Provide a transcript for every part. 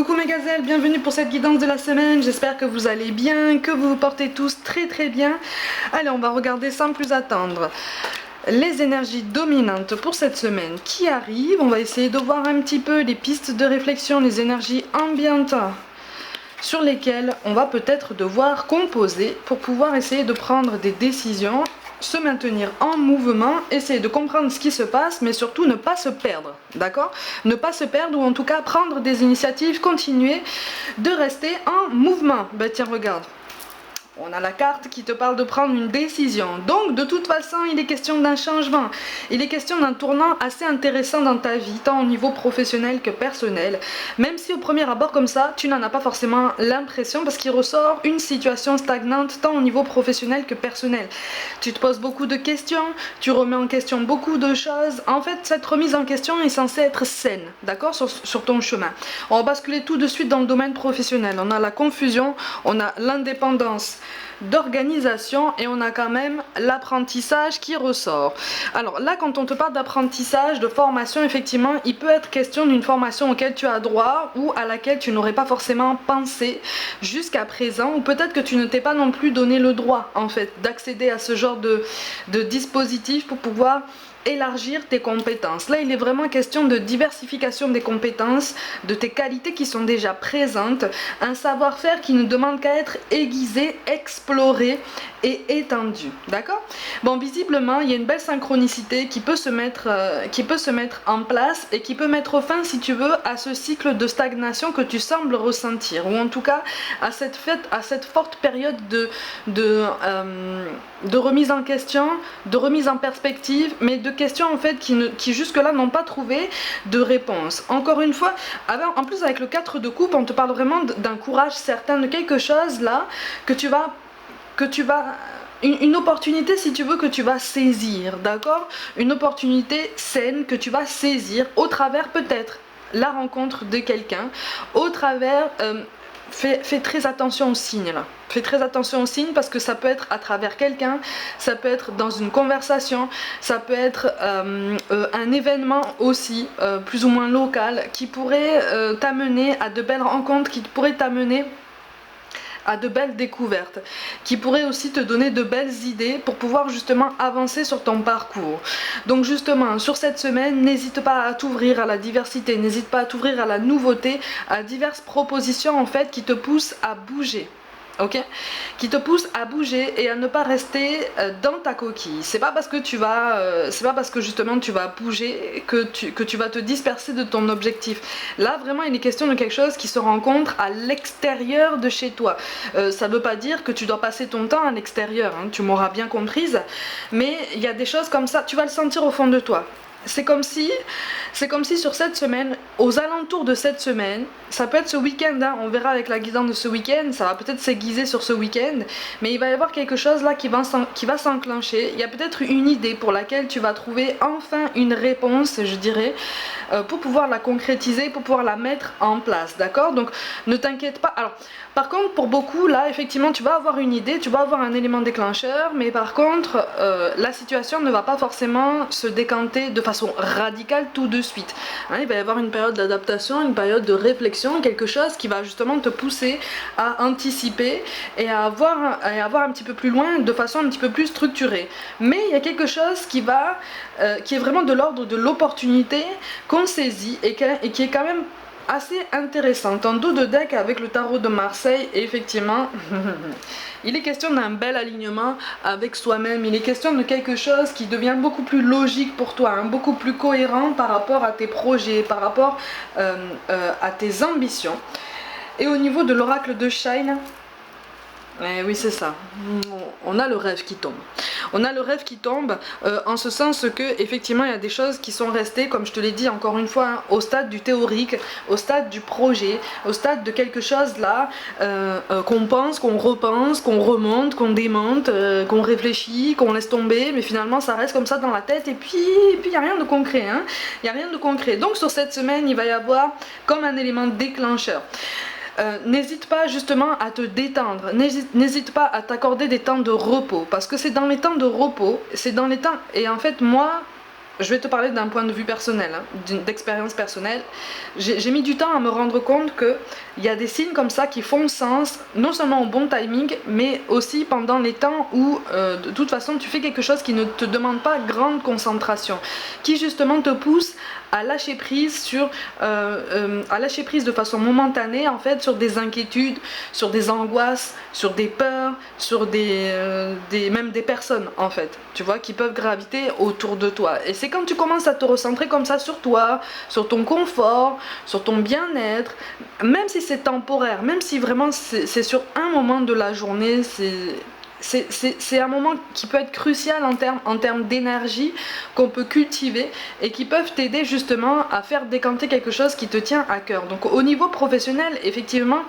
Coucou mes gazelles, bienvenue pour cette guidance de la semaine, j'espère que vous allez bien, que vous vous portez tous très bien. Allez, on va regarder sans plus attendre les énergies dominantes pour cette semaine qui arrive. On va essayer de voir un petit peu les pistes de réflexion, les énergies ambiantes sur lesquelles on va peut-être devoir composer pour pouvoir essayer de prendre des décisions, se maintenir en mouvement, essayer de comprendre ce qui se passe, mais surtout ne pas se perdre, d'accord? Ne pas se perdre ou en tout cas prendre des initiatives, continuer de rester en mouvement. Ben tiens, regarde. On a la carte qui te parle de prendre une décision. Donc, de toute façon, il est question d'un changement. Il est question d'un tournant assez intéressant dans ta vie, tant au niveau professionnel que personnel. Même si au premier abord comme ça, tu n'en as pas forcément l'impression parce qu'il ressort une situation stagnante tant au niveau professionnel que personnel. Tu te poses beaucoup de questions, tu remets en question beaucoup de choses. En fait, cette remise en question est censée être saine, d'accord, sur ton chemin. On va basculer tout de suite dans le domaine professionnel. On a la confusion, on a l'indépendance d'organisation et on a quand même l'apprentissage qui ressort. Alors là, quand on te parle d'apprentissage, de formation, effectivement, il peut être question d'une formation auquel tu as droit ou à laquelle tu n'aurais pas forcément pensé jusqu'à présent, ou peut-être que tu ne t'es pas non plus donné le droit en fait d'accéder à ce genre de dispositif pour pouvoir élargir tes compétences. Là, il est vraiment question de diversification des compétences, de tes qualités qui sont déjà présentes, un savoir-faire qui ne demande qu'à être aiguisé, exploré et étendu. D'accord? Bon, visiblement, il y a une belle synchronicité qui peut se mettre en place et qui peut mettre fin, si tu veux, à ce cycle de stagnation que tu sembles ressentir, ou en tout cas à cette forte période de remise en question, de remise en perspective, mais de questions en fait qui jusque-là n'ont pas trouvé de réponse. Encore une fois, en plus avec le 4 de coupe, on te parle vraiment d'un courage certain, de quelque chose là que tu vas une opportunité, si tu veux, que tu vas saisir, d'accord? Une opportunité saine que tu vas saisir au travers peut-être la rencontre de quelqu'un, au travers fais très attention aux signes là. Fais très attention aux signes parce que ça peut être à travers quelqu'un, ça peut être dans une conversation, ça peut être un événement aussi, plus ou moins local, qui pourrait t'amener à de belles rencontres, qui pourrait t'amener à de belles découvertes, qui pourraient aussi te donner de belles idées pour pouvoir justement avancer sur ton parcours. Donc justement, sur cette semaine, n'hésite pas à t'ouvrir à la diversité, n'hésite pas à t'ouvrir à la nouveauté, à diverses propositions en fait qui te poussent à bouger. Ok, qui te pousse à bouger et à ne pas rester dans ta coquille. C'est pas parce que justement tu vas bouger que tu vas te disperser de ton objectif. Là vraiment il est question de quelque chose qui se rencontre à l'extérieur de chez toi. Ça veut pas dire que tu dois passer ton temps à l'extérieur, hein, tu m'auras bien comprise, mais il y a des choses comme ça, tu vas le sentir au fond de toi. C'est comme si sur cette semaine, aux alentours de cette semaine, ça peut être ce week-end, hein, on verra avec la guidance de ce week-end, ça va peut-être s'aiguiser sur ce week-end, mais il va y avoir quelque chose là qui va s'enclencher. Il y a peut-être une idée pour laquelle tu vas trouver enfin une réponse, je dirais, pour pouvoir la concrétiser, pour pouvoir la mettre en place, d'accord? Donc ne t'inquiète pas. Alors, par contre, pour beaucoup, là, effectivement, tu vas avoir une idée, tu vas avoir un élément déclencheur, mais par contre, la situation ne va pas forcément se décanter de façon radicale tout de suite. Hein, il va y avoir une période d'adaptation, une période de réflexion, quelque chose qui va justement te pousser à anticiper et à avoir un petit peu plus loin, de façon un petit peu plus structurée. Mais il y a quelque chose qui est vraiment de l'ordre de l'opportunité qu'on saisit et qui est quand même assez intéressante. En dos de deck avec le tarot de Marseille, et effectivement il est question d'un bel alignement avec soi-même, il est question de quelque chose qui devient beaucoup plus logique pour toi, hein, beaucoup plus cohérent par rapport à tes projets, par rapport à tes ambitions. Et au niveau de l'oracle de Shine, oui c'est ça, on a le rêve qui tombe. On a le rêve qui tombe en ce sens que effectivement il y a des choses qui sont restées, comme je te l'ai dit encore une fois, hein, au stade du théorique, au stade du projet, au stade de quelque chose là qu'on pense, qu'on repense, qu'on remonte, qu'on démonte, qu'on réfléchit, qu'on laisse tomber, mais finalement ça reste comme ça dans la tête et puis il n'y a rien de concret, hein, il n'y a rien de concret. Donc sur cette semaine il va y avoir comme un élément déclencheur. N'hésite pas justement à te détendre, n'hésite pas à t'accorder des temps de repos, parce que c'est dans les temps de repos, c'est dans les temps, et en fait moi je vais te parler d'un point de vue personnel, hein, d'expérience personnelle. J'ai mis du temps à me rendre compte qu'il y a des signes comme ça qui font sens, non seulement au bon timing, mais aussi pendant les temps où de toute façon tu fais quelque chose qui ne te demande pas grande concentration, qui justement te pousse à lâcher prise à lâcher prise de façon momentanée en fait sur des inquiétudes, sur des angoisses, sur des peurs, sur même des personnes en fait, tu vois, qui peuvent graviter autour de toi. Et c'est quand tu commences à te recentrer comme ça sur toi, sur ton confort, sur ton bien-être, même si c'est temporaire, même si vraiment c'est sur un moment de la journée, c'est un moment qui peut être crucial en termes d'énergie qu'on peut cultiver et qui peuvent t'aider justement à faire décanter quelque chose qui te tient à cœur. Donc au niveau professionnel, effectivement,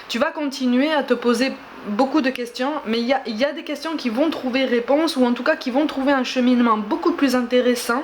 tu vas continuer à te poser beaucoup de questions, mais il y a des questions qui vont trouver réponse, ou en tout cas qui vont trouver un cheminement beaucoup plus intéressant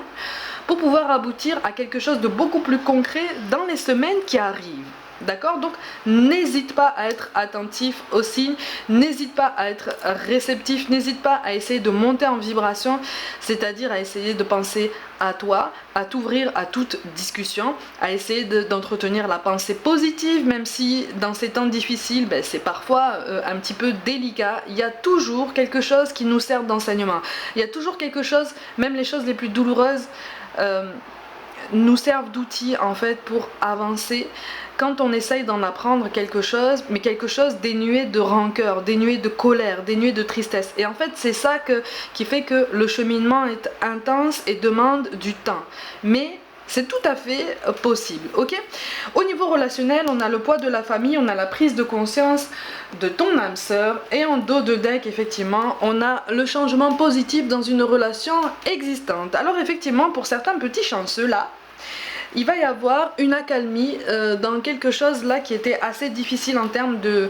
pour pouvoir aboutir à quelque chose de beaucoup plus concret dans les semaines qui arrivent. D'accord? Donc n'hésite pas à être attentif aux signes, n'hésite pas à être réceptif, n'hésite pas à essayer de monter en vibration, c'est-à-dire à essayer de penser à toi, à t'ouvrir à toute discussion, à essayer d'entretenir la pensée positive, même si dans ces temps difficiles, c'est parfois un petit peu délicat. Il y a toujours quelque chose qui nous sert d'enseignement. Il y a toujours quelque chose, même les choses les plus douloureuses, nous servent d'outils en fait pour avancer quand on essaye d'en apprendre quelque chose, mais quelque chose dénué de rancœur, dénué de colère, dénué de tristesse. Et en fait c'est ça qui fait que le cheminement est intense et demande du temps. Mais c'est tout à fait possible, ok? Au niveau relationnel, on a le poids de la famille, on a la prise de conscience de ton âme sœur, et en dos de deck, effectivement, on a le changement positif dans une relation existante. Alors effectivement, pour certains petits chanceux là, il va y avoir une accalmie dans quelque chose là qui était assez difficile en termes de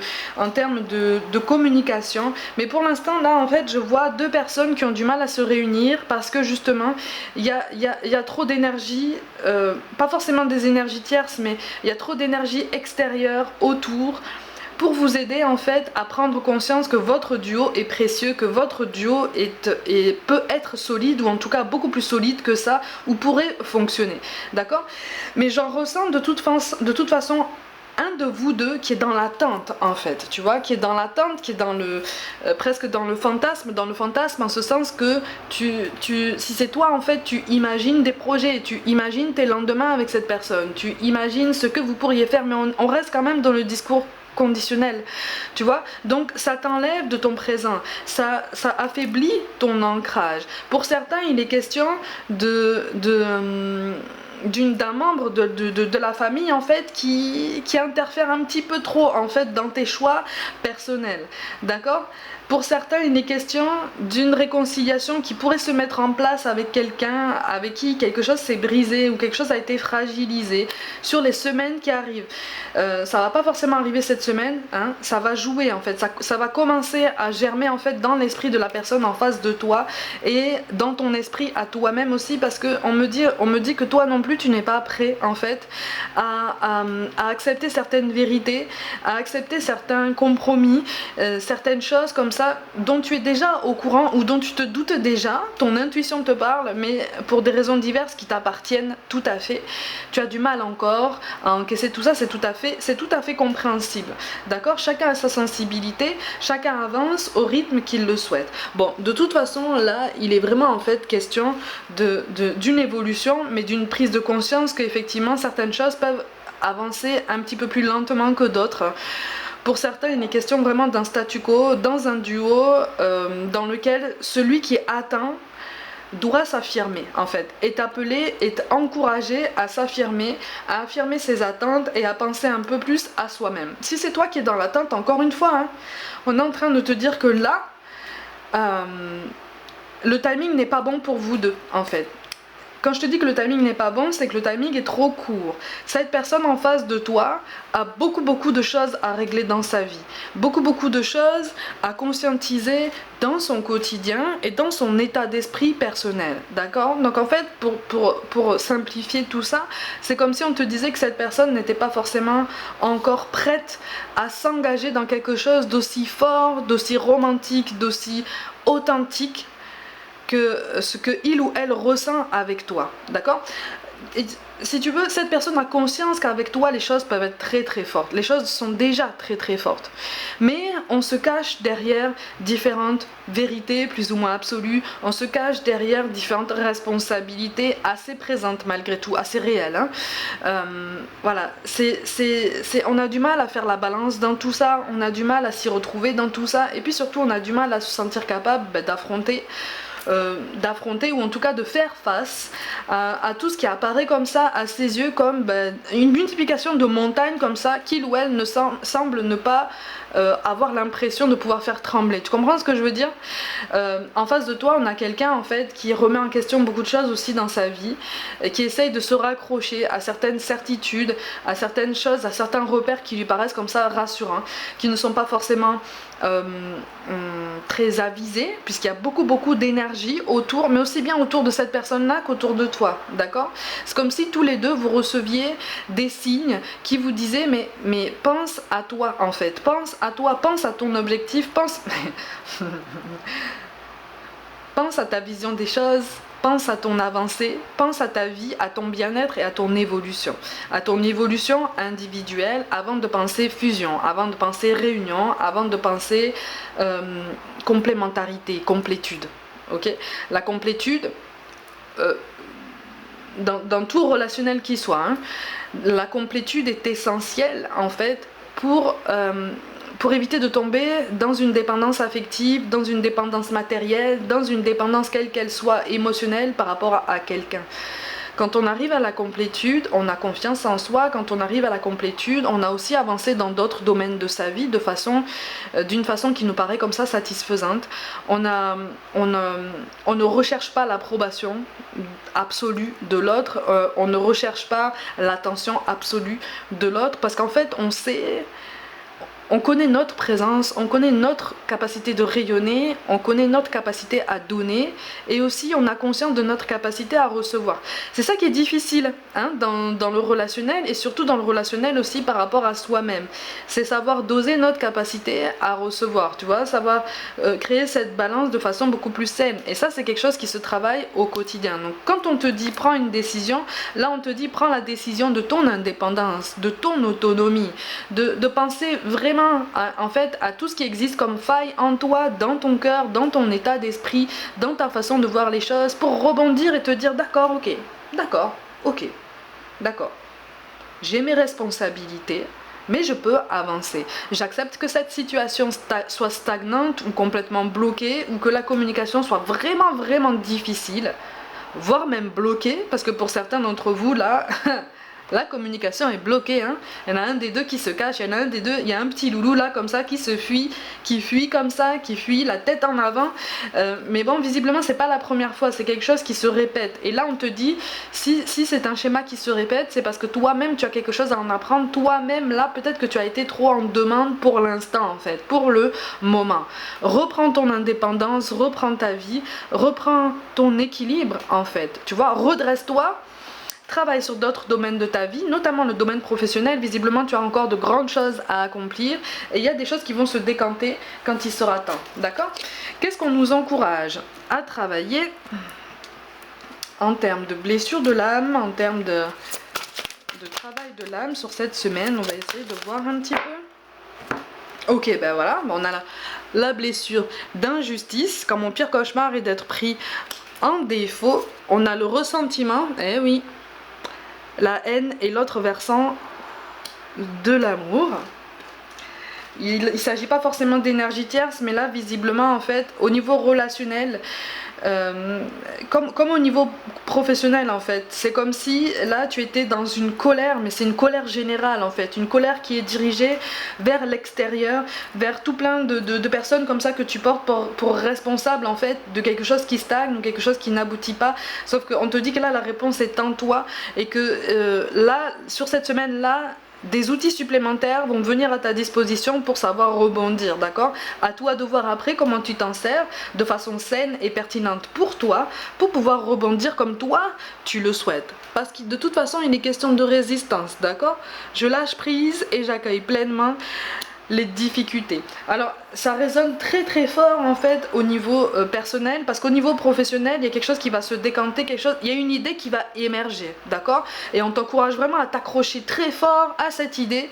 communication. Mais pour l'instant là en fait je vois deux personnes qui ont du mal à se réunir parce que justement il y a trop d'énergie, pas forcément des énergies tierces, mais il y a trop d'énergie extérieure autour, pour vous aider en fait à prendre conscience que votre duo est précieux, que votre duo peut être solide, ou en tout cas beaucoup plus solide que ça, ou pourrait fonctionner, d'accord? Mais j'en ressens de toute façon un de vous deux qui est dans l'attente en fait, tu vois, qui est dans l'attente, qui est dans presque dans le fantasme en ce sens que si c'est toi en fait, tu imagines des projets, tu imagines tes lendemains avec cette personne, tu imagines ce que vous pourriez faire, mais on reste quand même dans le discours conditionnel, tu vois, donc ça t'enlève de ton présent, ça affaiblit ton ancrage. Pour certains il est question d'un membre de la famille en fait qui interfère un petit peu trop en fait dans tes choix personnels, d'accord? Pour certains il est question d'une réconciliation qui pourrait se mettre en place avec quelqu'un avec qui quelque chose s'est brisé ou quelque chose a été fragilisé sur les semaines qui arrivent. Ça va pas forcément arriver cette semaine, hein, ça va jouer en fait, ça va commencer à germer en fait dans l'esprit de la personne en face de toi et dans ton esprit à toi-même aussi, parce que on me dit que toi non plus tu n'es pas prêt en fait à accepter certaines vérités, à accepter certains compromis, certaines choses comme ça dont tu es déjà au courant ou dont tu te doutes déjà, ton intuition te parle, mais pour des raisons diverses qui t'appartiennent tout à fait, tu as du mal encore à encaisser tout ça. C'est tout à fait compréhensible, d'accord? Chacun a sa sensibilité, chacun avance au rythme qu'il le souhaite. Bon, de toute façon là il est vraiment en fait question d'une évolution, mais d'une prise de conscience qu'effectivement certaines choses peuvent avancer un petit peu plus lentement que d'autres. Pour certains, il est question vraiment d'un statu quo, dans un duo dans lequel celui qui attend doit s'affirmer en fait, est appelé, est encouragé à s'affirmer, à affirmer ses attentes et à penser un peu plus à soi-même. Si c'est toi qui es dans l'attente, encore une fois, hein, on est en train de te dire que là, le timing n'est pas bon pour vous deux en fait. Quand je te dis que le timing n'est pas bon, c'est que le timing est trop court. Cette personne en face de toi a beaucoup de choses à régler dans sa vie. Beaucoup de choses à conscientiser dans son quotidien et dans son état d'esprit personnel. D'accord? Donc en fait, pour simplifier tout ça, c'est comme si on te disait que cette personne n'était pas forcément encore prête à s'engager dans quelque chose d'aussi fort, d'aussi romantique, d'aussi authentique ce que il ou elle ressent avec toi, d'accord? Et si tu veux, cette personne a conscience qu'avec toi les choses peuvent être très très fortes, les choses sont déjà très très fortes, mais on se cache derrière différentes vérités plus ou moins absolues, on se cache derrière différentes responsabilités assez présentes malgré tout, assez réelles, hein. Voilà, on a du mal à faire la balance dans tout ça, on a du mal à s'y retrouver dans tout ça, et puis surtout on a du mal à se sentir capable d'affronter ou en tout cas de faire face à tout ce qui apparaît comme ça à ses yeux comme une multiplication de montagnes comme ça qu'il ou elle semble ne pas avoir l'impression de pouvoir faire trembler. Tu comprends ce que je veux dire? En face de toi on a quelqu'un en fait qui remet en question beaucoup de choses aussi dans sa vie, qui essaye de se raccrocher à certaines certitudes, à certaines choses, à certains repères qui lui paraissent comme ça rassurants, qui ne sont pas forcément très avisés, puisqu'il y a beaucoup d'énergie autour, mais aussi bien autour de cette personne là qu'autour de toi, d'accord? C'est comme si tous les deux vous receviez des signes qui vous disaient mais pense à toi en fait, pense à toi, pense à ton objectif, pense pense à ta vision des choses, pense à ton avancée, pense à ta vie, à ton bien-être et à ton évolution individuelle avant de penser fusion, avant de penser réunion, avant de penser complémentarité, complétude. Ok? La complétude, dans tout relationnel qui soit, hein, la complétude est essentielle en fait pour éviter de tomber dans une dépendance affective, dans une dépendance matérielle, dans une dépendance quelle qu'elle soit émotionnelle par rapport à quelqu'un. Quand on arrive à la complétude, on a confiance en soi. Quand on arrive à la complétude, on a aussi avancé dans d'autres domaines de sa vie d'une façon qui nous paraît comme ça satisfaisante. On ne recherche pas l'approbation absolue de l'autre, on ne recherche pas l'attention absolue de l'autre, parce qu'en fait on connaît notre présence, on connaît notre capacité de rayonner, on connaît notre capacité à donner, et aussi on a conscience de notre capacité à recevoir. C'est ça qui est difficile, hein, dans le relationnel, et surtout dans le relationnel aussi par rapport à soi-même. C'est savoir doser notre capacité à recevoir, tu vois, savoir créer cette balance de façon beaucoup plus saine. Et ça, c'est quelque chose qui se travaille au quotidien. Donc quand on te dit prends une décision, là on te dit prends la décision de ton indépendance, de ton autonomie, de penser vraiment en fait à tout ce qui existe comme faille en toi, dans ton cœur, dans ton état d'esprit, dans ta façon de voir les choses, pour rebondir et te dire d'accord, ok, d'accord, j'ai mes responsabilités, mais je peux avancer. J'accepte que cette situation soit stagnante ou complètement bloquée, ou que la communication soit vraiment difficile, voire même bloquée, parce que pour certains d'entre vous là la communication est bloquée, hein. Il y en a un des deux qui se cache, il y en a un des deux, il y a un petit loulou là comme ça qui fuit comme ça, qui fuit la tête en avant, mais bon, visiblement c'est pas la première fois, c'est quelque chose qui se répète, et là on te dit, si c'est un schéma qui se répète, c'est parce que toi-même tu as quelque chose à en apprendre, toi-même là peut-être que tu as été trop en demande pour l'instant en fait, pour le moment. Reprends ton indépendance, reprends ta vie, reprends ton équilibre en fait, tu vois, redresse-toi. Travaille sur d'autres domaines de ta vie, notamment le domaine professionnel. Visiblement, tu as encore de grandes choses à accomplir et il y a des choses qui vont se décanter quand il sera temps. D'accord? Qu'est-ce qu'on nous encourage à travailler en termes de blessure de l'âme, en termes de travail de l'âme sur cette semaine? On va essayer de voir un petit peu. Ok, ben voilà, on a la blessure d'injustice, quand mon pire cauchemar est d'être pris en défaut. On a le ressentiment, eh oui, la haine et l'autre versant de l'amour. Il ne s'agit pas forcément d'énergie tierce, mais là visiblement en fait au niveau relationnel, comme au niveau professionnel en fait, c'est comme si là tu étais dans une colère, mais c'est une colère générale en fait, une colère qui est dirigée vers l'extérieur, vers tout plein de personnes comme ça que tu portes pour responsable en fait de quelque chose qui stagne ou quelque chose qui n'aboutit pas, sauf qu'on te dit que là la réponse est en toi, et que là sur cette semaine là des outils supplémentaires vont venir à ta disposition pour savoir rebondir, d'accord? À toi de voir après comment tu t'en sers de façon saine et pertinente pour toi, pour pouvoir rebondir comme toi tu le souhaites. Parce que de toute façon il est question de résistance, d'accord? Je lâche prise et j'accueille pleinement les difficultés. Alors ça résonne très très fort en fait au niveau personnel, parce qu'au niveau professionnel il y a quelque chose qui va se décanter, il y a une idée qui va émerger, d'accord? Et on t'encourage vraiment à t'accrocher très fort à cette idée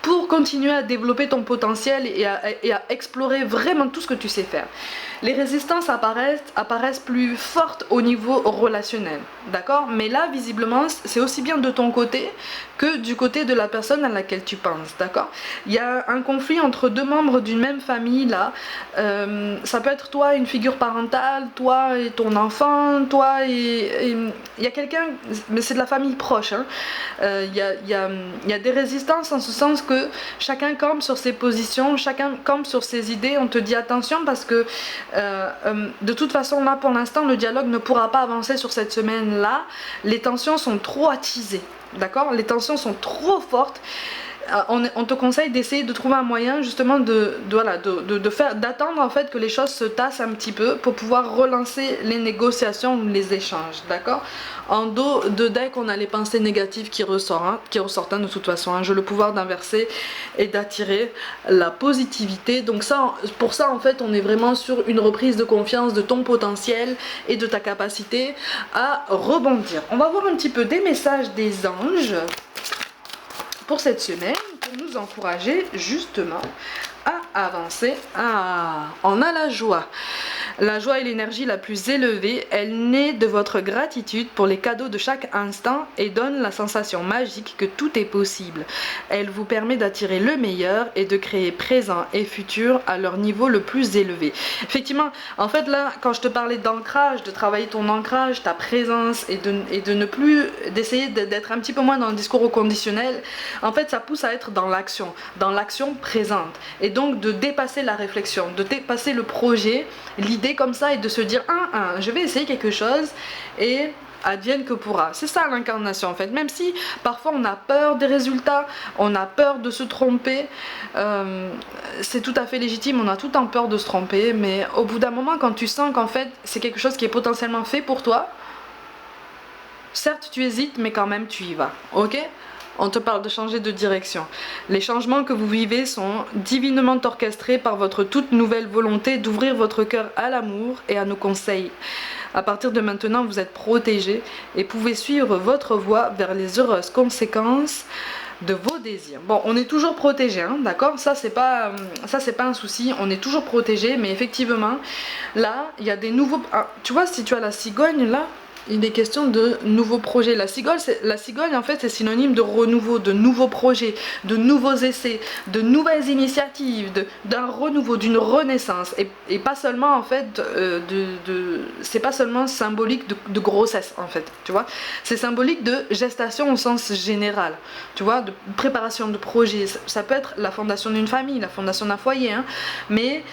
pour continuer à développer ton potentiel et à explorer vraiment tout ce que tu sais faire. Les résistances apparaissent plus fortes au niveau relationnel, d'accord? Mais là, visiblement, c'est aussi bien de ton côté que du côté de la personne à laquelle tu penses, d'accord? Il y a un conflit entre deux membres d'une même famille, là. Ça peut être toi, une figure parentale, toi et ton enfant, toi et il y a quelqu'un, mais c'est de la famille proche, hein. Il y a des résistances en ce sens que chacun campe sur ses positions, chacun campe sur ses idées. On te dit attention parce que de toute façon là pour l'instant le dialogue ne pourra pas avancer sur cette semaine là, les tensions sont trop attisées, d'accord, les tensions sont trop fortes. On te conseille d'essayer de trouver un moyen justement d'attendre en fait que les choses se tassent un petit peu pour pouvoir relancer les négociations ou les échanges, d'accord. En dos de deck on a les pensées négatives qui ressortent, de toute façon, hein. J'ai le pouvoir d'inverser et d'attirer la positivité, donc ça, pour ça en fait on est vraiment sur une reprise de confiance de ton potentiel et de ta capacité à rebondir. On va voir un petit peu des messages des anges pour cette semaine, pour nous encourager justement à avancer. On a la joie. La joie est l'énergie la plus élevée. Elle naît de votre gratitude pour les cadeaux de chaque instant et donne la sensation magique que tout est possible. Elle vous permet d'attirer le meilleur et de créer présent et futur à leur niveau le plus élevé. Effectivement, en fait là, quand je te parlais d'ancrage, de travailler ton ancrage, ta présence et de ne plus, d'essayer d'être un petit peu moins dans le discours au conditionnel, en fait ça pousse à être dans l'action présente. Et donc de dépasser la réflexion, de dépasser le projet, l'idée comme ça, et de se dire je vais essayer quelque chose et advienne que pourra. C'est ça l'incarnation en fait, même si parfois on a peur des résultats, on a peur de se tromper, c'est tout à fait légitime, on a tout le temps peur de se tromper, mais au bout d'un moment quand tu sens qu'en fait c'est quelque chose qui est potentiellement fait pour toi, certes tu hésites mais quand même tu y vas, ok? On te parle de changer de direction. Les changements que vous vivez sont divinement orchestrés par votre toute nouvelle volonté d'ouvrir votre cœur à l'amour et à nos conseils. À partir de maintenant, vous êtes protégé et pouvez suivre votre voie vers les heureuses conséquences de vos désirs. Bon, on est toujours protégé, hein, d'accord? Ça c'est pas un souci, on est toujours protégé, mais effectivement, là, il y a des nouveaux... Ah, tu vois, si tu as la cigogne, là, il est question de nouveaux projets. La cigogne en fait c'est synonyme de renouveau, de nouveaux projets, de nouveaux essais, de nouvelles initiatives, d'un renouveau, d'une renaissance, et pas seulement en fait c'est pas seulement symbolique de grossesse en fait, tu vois, c'est symbolique de gestation au sens général, tu vois, de préparation de projet. Ça peut être la fondation d'une famille, la fondation d'un foyer, hein, mais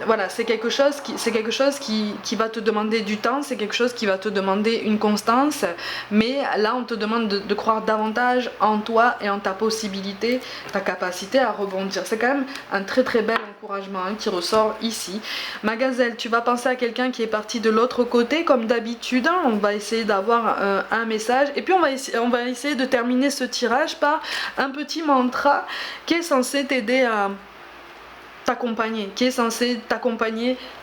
voilà, c'est quelque chose qui va te demander du temps, c'est quelque chose qui va te demander une constance, mais là on te demande de croire davantage en toi et en ta possibilité, ta capacité à rebondir. C'est quand même un très très bel encouragement, hein, qui ressort ici. Ma gazelle, tu vas penser à quelqu'un qui est parti de l'autre côté comme d'habitude, hein. On va essayer d'avoir un message et puis on va essayer de terminer ce tirage par un petit mantra qui est censé t'aider à t'accompagner,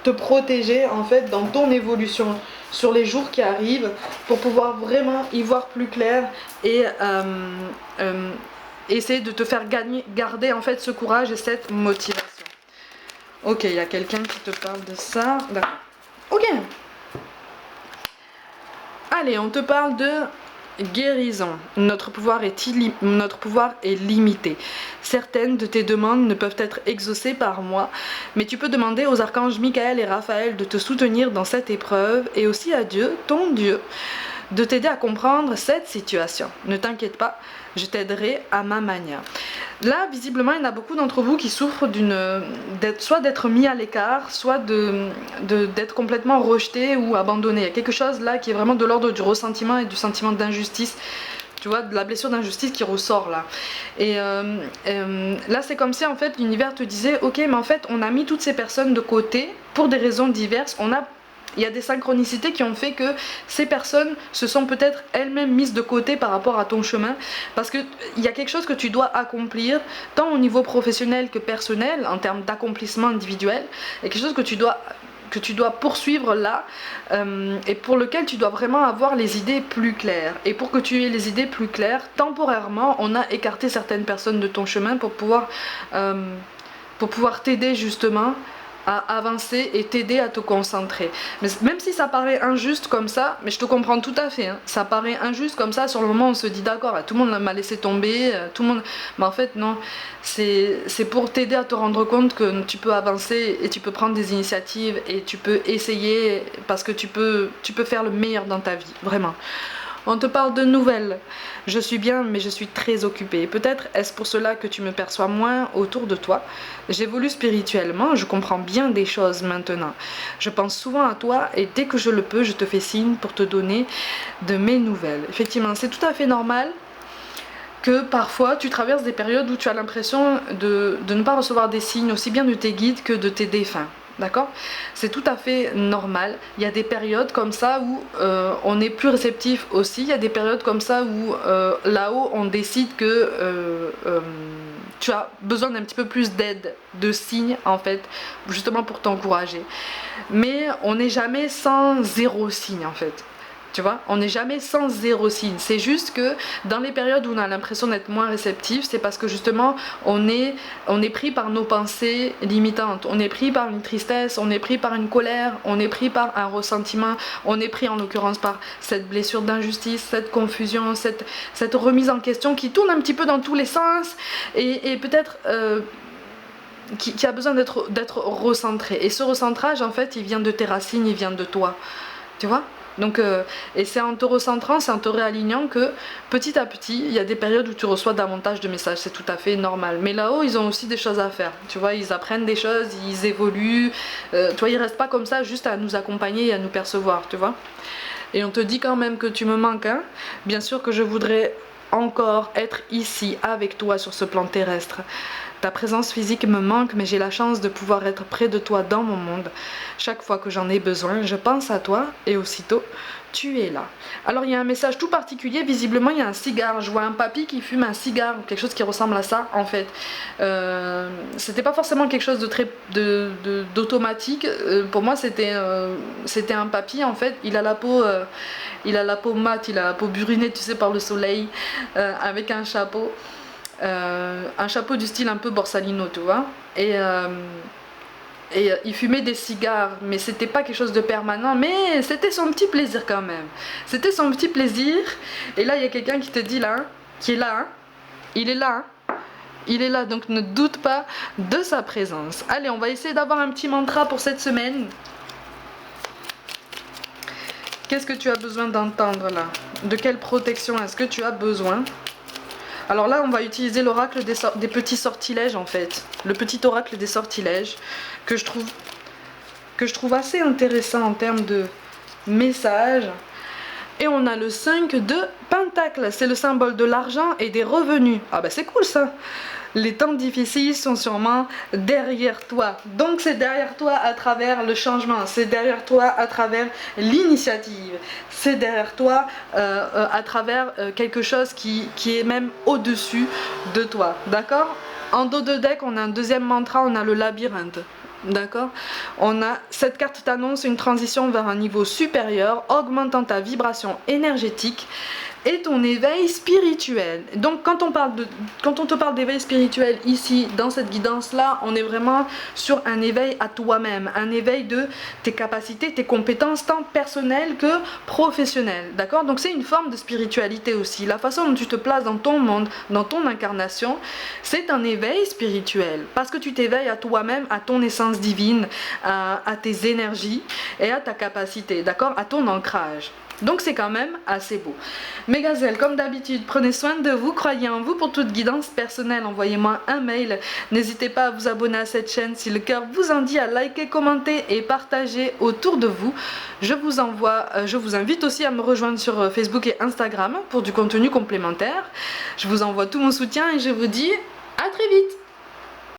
te protéger en fait dans ton évolution sur les jours qui arrivent, pour pouvoir vraiment y voir plus clair et essayer de te faire garder en fait ce courage et cette motivation. Ok, il y a quelqu'un qui te parle de ça. D'accord. Ok. Allez, on te parle de guérison. Notre pouvoir est limité. Certaines de tes demandes ne peuvent être exaucées par moi, mais tu peux demander aux archanges Michael et Raphaël de te soutenir dans cette épreuve, et aussi à Dieu, ton Dieu, de t'aider à comprendre cette situation. Ne t'inquiète pas, je t'aiderai à ma manière. Là, visiblement, il y en a beaucoup d'entre vous qui souffrent soit d'être mis à l'écart, soit d'être complètement rejeté ou abandonné. Il y a quelque chose là qui est vraiment de l'ordre du ressentiment et du sentiment d'injustice. Tu vois, de la blessure d'injustice qui ressort là. Et là, c'est comme si en fait l'univers te disait, ok, mais en fait, on a mis toutes ces personnes de côté pour des raisons diverses. Il y a des synchronicités qui ont fait que ces personnes se sont peut-être elles-mêmes mises de côté par rapport à ton chemin, parce qu'il y a quelque chose que tu dois accomplir, tant au niveau professionnel que personnel, en termes d'accomplissement individuel, et quelque chose que tu dois poursuivre là, et pour lequel tu dois vraiment avoir les idées plus claires. Et pour que tu aies les idées plus claires, temporairement, on a écarté certaines personnes de ton chemin pour pouvoir t'aider justement à avancer et t'aider à te concentrer. Mais même si ça paraît injuste comme ça, mais je te comprends tout à fait, hein, ça paraît injuste comme ça, sur le moment on se dit d'accord, tout le monde m'a laissé tomber, tout le monde... Mais en fait non, c'est pour t'aider à te rendre compte que tu peux avancer et tu peux prendre des initiatives et tu peux essayer, parce que tu peux faire le meilleur dans ta vie, vraiment. On te parle de nouvelles. Je suis bien, mais je suis très occupée. Peut-être est-ce pour cela que tu me perçois moins autour de toi. J'évolue spirituellement, je comprends bien des choses maintenant. Je pense souvent à toi et dès que je le peux, je te fais signe pour te donner de mes nouvelles. Effectivement, c'est tout à fait normal que parfois tu traverses des périodes où tu as l'impression de ne pas recevoir des signes aussi bien de tes guides que de tes défunts. D'accord? C'est tout à fait normal. Il y a des périodes comme ça où on est plus réceptif aussi. Il y a des périodes comme ça où là-haut on décide que tu as besoin d'un petit peu plus d'aide, de signes en fait, justement pour t'encourager. Mais on n'est jamais sans zéro signe en fait. Tu vois, on n'est jamais sans zéro signe. C'est juste que dans les périodes où on a l'impression d'être moins réceptif, c'est parce que justement on est pris par nos pensées limitantes. On est pris par une tristesse, on est pris par une colère, on est pris par un ressentiment, on est pris en l'occurrence par cette blessure d'injustice, cette confusion, cette remise en question qui tourne un petit peu dans tous les sens et peut-être... qui a besoin d'être recentré. Et ce recentrage en fait il vient de tes racines, il vient de toi. Tu vois? Donc, et c'est en te recentrant, c'est en te réalignant que petit à petit, il y a des périodes où tu reçois davantage de messages, c'est tout à fait normal. Mais là-haut, ils ont aussi des choses à faire, tu vois, ils apprennent des choses, ils évoluent, tu vois, ils restent pas comme ça juste à nous accompagner et à nous percevoir, tu vois. Et on te dit quand même que tu me manques, hein. Bien sûr que je voudrais encore être ici avec toi sur ce plan terrestre. Ta présence physique me manque, mais j'ai la chance de pouvoir être près de toi dans mon monde. Chaque fois que j'en ai besoin, je pense à toi et aussitôt, tu es là. Alors il y a un message tout particulier, visiblement il y a un cigare. Je vois un papy qui fume un cigare, quelque chose qui ressemble à ça en fait. C'était pas forcément quelque chose de très d'automatique. Pour moi c'était un papy en fait. Il a la peau mate, il a la peau burinée, tu sais, par le soleil, avec un chapeau. Un chapeau du style un peu Borsalino, tu vois, et il fumait des cigares, mais c'était pas quelque chose de permanent, mais c'était son petit plaisir quand même, c'était son petit plaisir. Et là il y a quelqu'un qui te dit là, hein, qui est là, hein, il est là, hein, il est là, donc ne doute pas de sa présence. Allez, on va essayer d'avoir un petit mantra pour cette semaine. Qu'est-ce que tu as besoin d'entendre là? De quelle protection est-ce que tu as besoin? Alors là, on va utiliser l'oracle des petits sortilèges en fait. Le petit oracle des sortilèges que je trouve assez intéressant en termes de message. Et on a le 5 de Pentacle. C'est le symbole de l'argent et des revenus. Ah bah c'est cool ça. Les temps difficiles sont sûrement derrière toi. Donc c'est derrière toi à travers le changement. C'est derrière toi à travers l'initiative. C'est derrière toi à travers quelque chose qui est même au-dessus de toi. D'accord? En dos de deck, on a un deuxième mantra, on a le labyrinthe. D'accord? On a cette carte t'annonce une transition vers un niveau supérieur, augmentant ta vibration énergétique et ton éveil spirituel. Donc quand on te parle d'éveil spirituel ici, dans cette guidance-là, on est vraiment sur un éveil à toi-même, un éveil de tes capacités, tes compétences, tant personnelles que professionnelles. D'accord? Donc c'est une forme de spiritualité aussi. La façon dont tu te places dans ton monde, dans ton incarnation, c'est un éveil spirituel. Parce que tu t'éveilles à toi-même, à ton essence divine, à tes énergies et à ta capacité, d'accord? À ton ancrage. Donc c'est quand même assez beau. Mes gazelles, comme d'habitude, prenez soin de vous, croyez en vous. Pour toute guidance personnelle, envoyez-moi un mail. N'hésitez pas à vous abonner à cette chaîne si le cœur vous en dit, à liker, commenter et partager autour de vous. Je vous invite aussi à me rejoindre sur Facebook et Instagram pour du contenu complémentaire. Je vous envoie tout mon soutien et je vous dis à très vite.